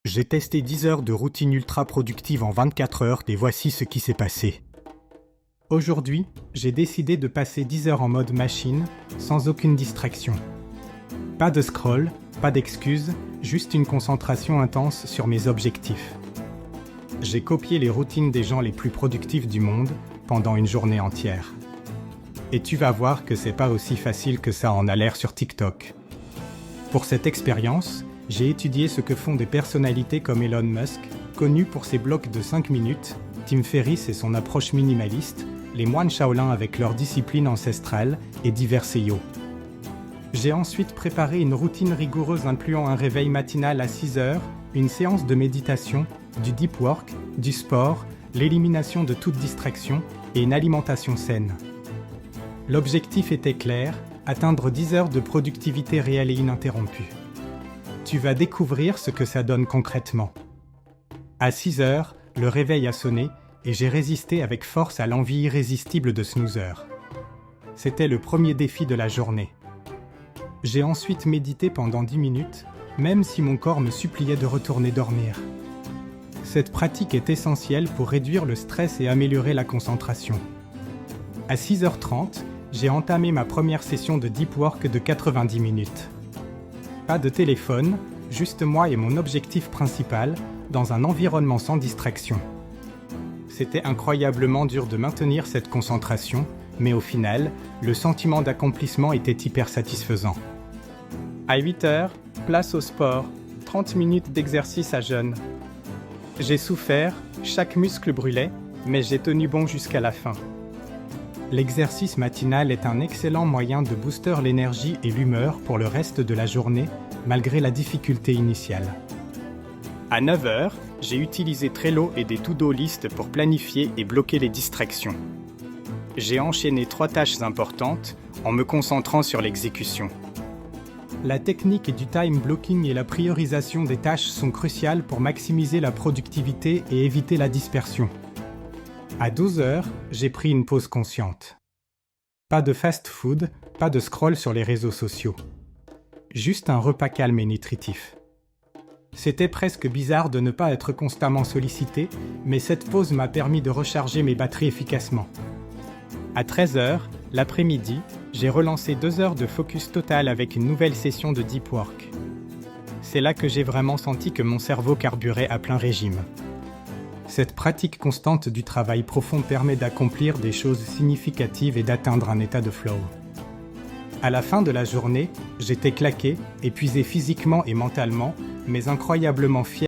J'ai testé 10 heures de routine ultra productive en 24 heures et voici ce qui s'est passé. Aujourd'hui, j'ai décidé de passer 10 heures en mode machine, sans aucune distraction. Pas de scroll, pas d'excuses, juste une concentration intense sur mes objectifs. J'ai copié les routines des gens les plus productifs du monde pendant une journée entière. Et tu vas voir que c'est pas aussi facile que ça en a l'air sur TikTok. Pour cette expérience, j'ai étudié ce que font des personnalités comme Elon Musk, connu pour ses blocs de 5 minutes, Tim Ferriss et son approche minimaliste, les moines Shaolin avec leur discipline ancestrale et divers CEO. J'ai ensuite préparé une routine rigoureuse incluant un réveil matinal à 6 heures, une séance de méditation, du deep work, du sport, l'élimination de toute distraction et une alimentation saine. L'objectif était clair, atteindre 10 heures de productivité réelle et ininterrompue. Tu vas découvrir ce que ça donne concrètement. À 6 heures, le réveil a sonné et j'ai résisté avec force à l'envie irrésistible de snoozer. C'était le premier défi de la journée. J'ai ensuite médité pendant 10 minutes, même si mon corps me suppliait de retourner dormir. Cette pratique est essentielle pour réduire le stress et améliorer la concentration. À 6h30, j'ai entamé ma première session de deep work de 90 minutes. Pas de téléphone, juste moi et mon objectif principal, dans un environnement sans distraction. C'était incroyablement dur de maintenir cette concentration, mais au final, le sentiment d'accomplissement était hyper satisfaisant. À 8h, place au sport, 30 minutes d'exercice à jeûne. J'ai souffert, chaque muscle brûlait, mais j'ai tenu bon jusqu'à la fin. L'exercice matinal est un excellent moyen de booster l'énergie et l'humeur pour le reste de la journée, malgré la difficulté initiale. À 9h, j'ai utilisé Trello et des to-do list pour planifier et bloquer les distractions. J'ai enchaîné 3 tâches importantes en me concentrant sur l'exécution. La technique du time blocking et la priorisation des tâches sont cruciales pour maximiser la productivité et éviter la dispersion. À 12h, j'ai pris une pause consciente. Pas de fast-food, pas de scroll sur les réseaux sociaux. Juste un repas calme et nutritif. C'était presque bizarre de ne pas être constamment sollicité, mais cette pause m'a permis de recharger mes batteries efficacement. À 13h, l'après-midi, j'ai relancé 2 heures de focus total avec une nouvelle session de deep work. C'est là que j'ai vraiment senti que mon cerveau carburait à plein régime. Cette pratique constante du travail profond permet d'accomplir des choses significatives et d'atteindre un état de flow. À la fin de la journée, j'étais claqué, épuisé physiquement et mentalement, mais incroyablement fier